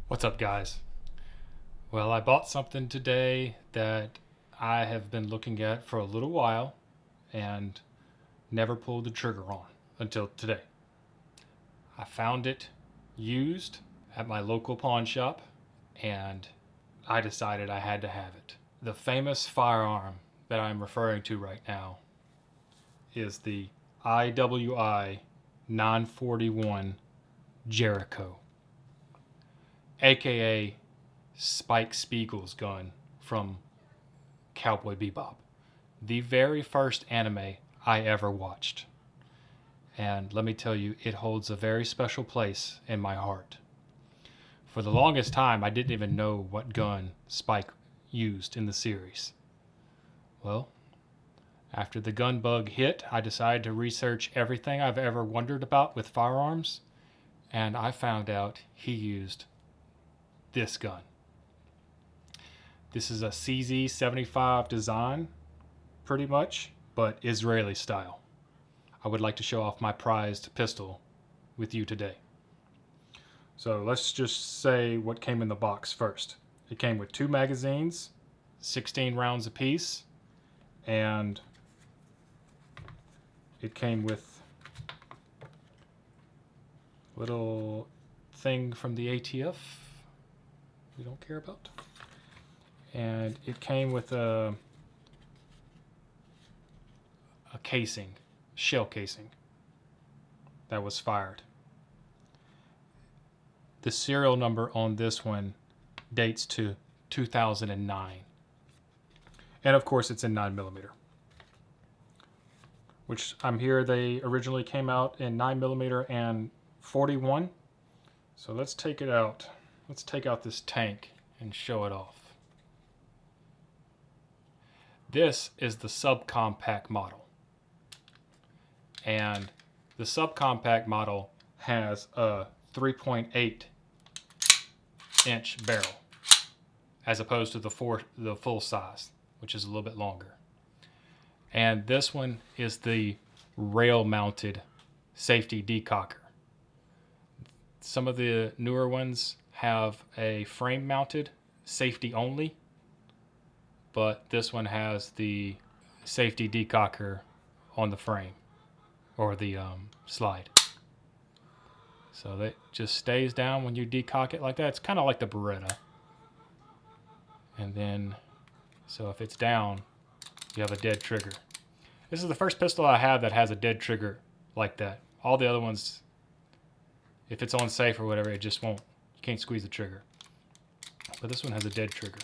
What's up, guys? Well, I bought something today that I have been looking at for a little while and never pulled the trigger on until today. I found it used at my local pawn shop and I decided I had to have it. The famous firearm that I'm referring to right now is the IWI 941 Jericho, aka Spike Spiegel's gun from Cowboy Bebop, the very first anime I ever watched. And let me tell you, it holds a very special place in my heart. For the longest time, I didn't even know what gun Spike used in the series. Well, after the gun bug hit, I decided to research everything I've ever wondered about with firearms, and I found out he used this gun. This is a CZ75 design, pretty much, but Israeli style. I would like to show off my prized pistol with you today. So let's just say what came in the box first. It came with 2 magazines, 16 rounds apiece, and it came with a little thing from the ATF we don't care about. And it came with a casing, shell casing, that was fired. The serial number on this one dates to 2009. And of course it's in 9mm. Which I'm here, they originally came out in 9mm and 41. So let's take it out. Let's take out this tank and show it off. This is the subcompact model. And the subcompact model has a 3.8 inch barrel as opposed to the full size, which is a little bit longer. And this one is the rail mounted safety decocker. Some of the newer ones have a frame mounted safety only, but this one has the safety decocker on the frame or the slide. So that just stays down when you decock it like that. It's kind of like the Beretta. And then, so if it's down, you have a dead trigger. This is the first pistol I have that has a dead trigger like that. All the other ones, if it's on safe or whatever, it just won't. You can't squeeze the trigger. But this one has a dead trigger.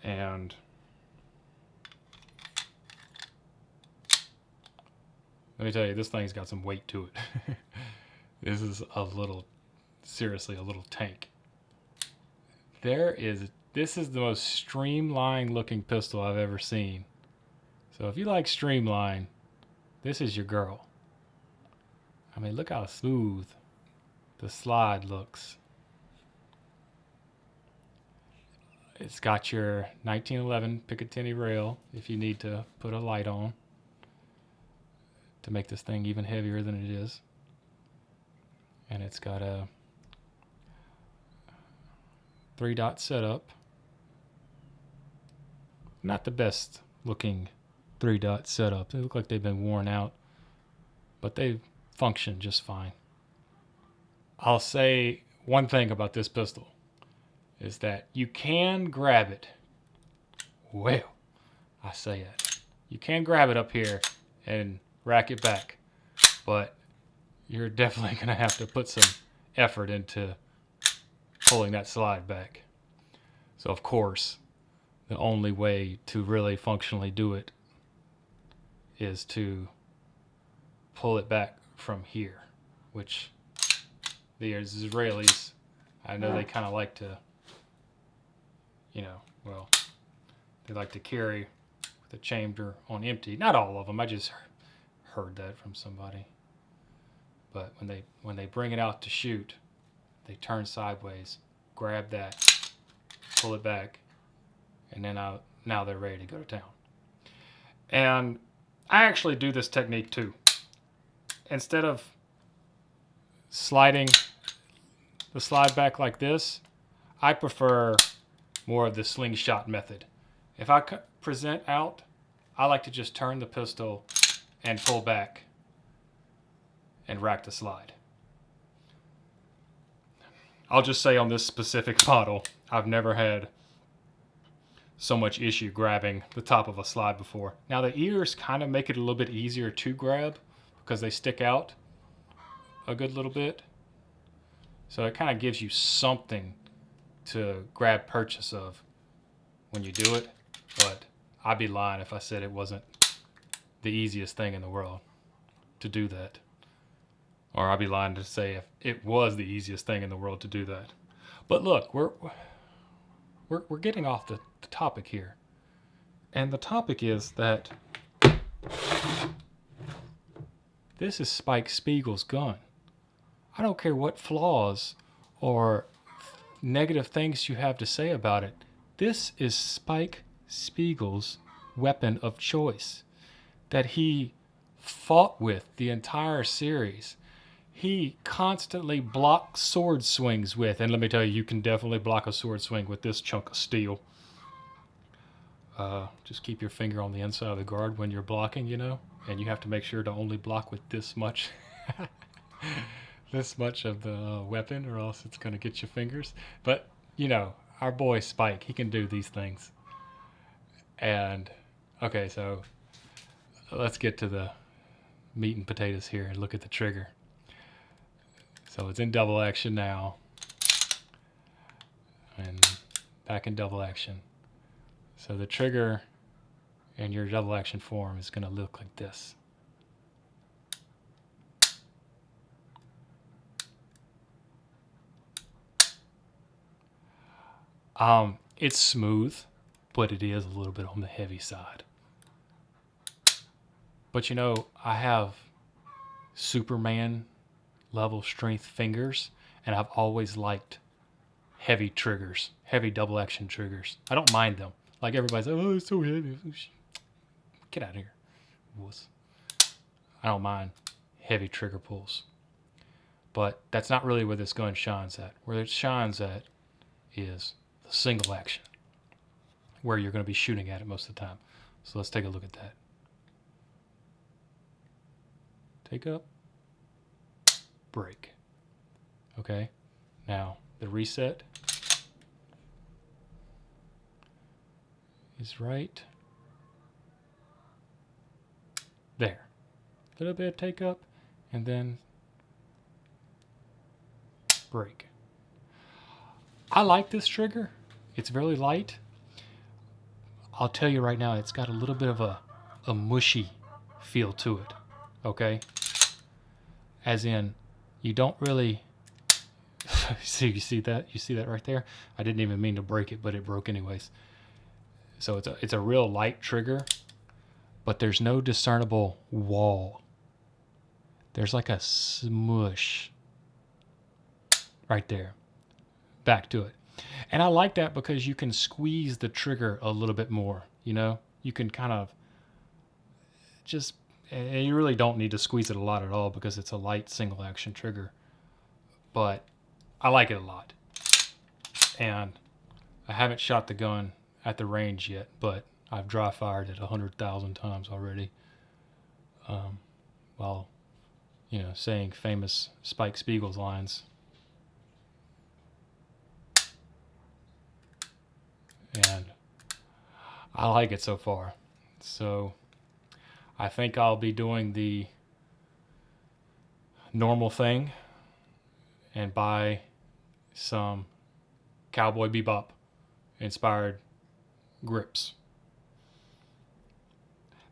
And let me tell you, this thing's got some weight to it. This is seriously a little tank. This is the most streamlined looking pistol I've ever seen. So if you like streamline, this is your girl. I mean, look how smooth the slide looks. It's got your 1911 Picatinny rail if you need to put a light on to make this thing even heavier than it is. And it's got a 3-dot setup. Not the best looking 3-dot setup. They look like they've been worn out, but they function just fine. I'll say one thing about this pistol is that you can grab it. Well, I say it. You can grab it up here and rack it back, but you're definitely going to have to put some effort into pulling that slide back. So of course, the only way to really functionally do it is to pull it back from here, which the Israelis, I know they kind of like to, they like to carry the chamber on empty. Not all of them. I just heard that from somebody. But when they bring it out to shoot, they turn sideways, grab that, pull it back, and then now they're ready to go to town. And I actually do this technique too. Instead of sliding the slide back like this, I prefer more of the slingshot method. If I present out, I like to just turn the pistol and pull back and rack the slide. I'll just say on this specific model, I've never had so much issue grabbing the top of a slide before. Now the ears kind of make it a little bit easier to grab because they stick out a good little bit. So it kind of gives you something to grab purchase of when you do it, but I'd be lying if I said it wasn't the easiest thing in the world to do that. Or I'd be lying to say if it was the easiest thing in the world to do that. But look, we're getting off the topic here. And the topic is that this is Spike Spiegel's gun. I don't care what flaws or negative things you have to say about it. This is Spike Spiegel's weapon of choice that he fought with the entire series. He constantly blocked sword swings with, and let me tell you, you can definitely block a sword swing with this chunk of steel. Just keep your finger on the inside of the guard when you're blocking, you know, and you have to make sure to only block with this much, this much of the weapon, or else it's going to get your fingers. But, you know, our boy Spike, he can do these things. And, okay, so let's get to the meat and potatoes here and look at the trigger. So it's in double action now, and back in double action. So the trigger in your double action form is going to look like this. It's smooth, but it is a little bit on the heavy side. But you know, I have Superman level strength fingers, and I've always liked heavy triggers, heavy double action triggers. I don't mind them. Like everybody's like, oh, it's so heavy. Get out of here, wuss. I don't mind heavy trigger pulls. But that's not really where this gun shines at. Where it shines at is the single action, where you're going to be shooting at it most of the time. So let's take a look at that. Take up, break. Okay, now the reset is right there. A little bit of take up and then break. I like this trigger. It's very light. I'll tell you right now, it's got a little bit of a mushy feel to it. Okay? As in, you don't really you see that? You see that right there? I didn't even mean to break it, but it broke anyways. So it's a real light trigger, but there's no discernible wall. There's like a smush right there. Back to it. And I like that because you can squeeze the trigger a little bit more, you know? You can kind of just, and you really don't need to squeeze it a lot at all because it's a light single action trigger. But I like it a lot. And I haven't shot the gun at the range yet, but I've dry fired it 100,000 times already. While, you know, saying famous Spike Spiegel's lines. And I like it so far. So I think I'll be doing the normal thing and buy some Cowboy Bebop inspired grips.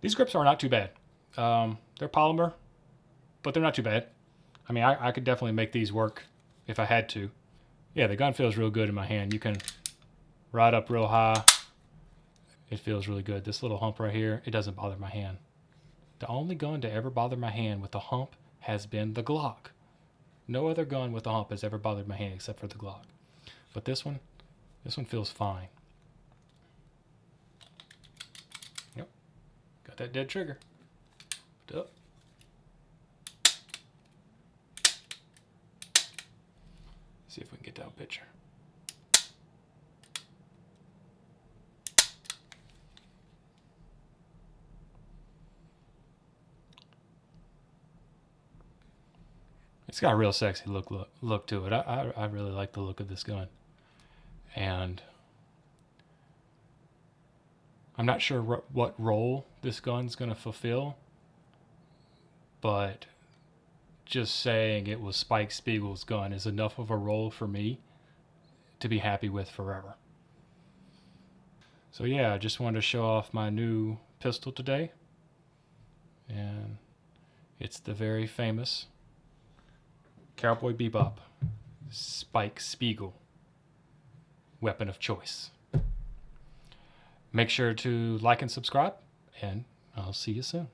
These grips are not too bad. They're polymer, but they're not too bad. I mean, I could definitely make these work if I had to. Yeah, the gun feels real good in my hand. You can ride up real high. It feels really good. This little hump right here, it doesn't bother my hand. The only gun to ever bother my hand with a hump has been the Glock. No other gun with a hump has ever bothered my hand except for the Glock. But this one feels fine. Yep. Got that dead trigger. Up. See if we can get down a picture. It's got a real sexy look to it. I really like the look of this gun. And I'm not sure what role this gun's going to fulfill, but just saying it was Spike Spiegel's gun is enough of a role for me to be happy with forever. So yeah, I just wanted to show off my new pistol today. And it's the very famous Cowboy Bebop Spike Spiegel weapon of choice. Make sure to like and subscribe, and I'll see you soon.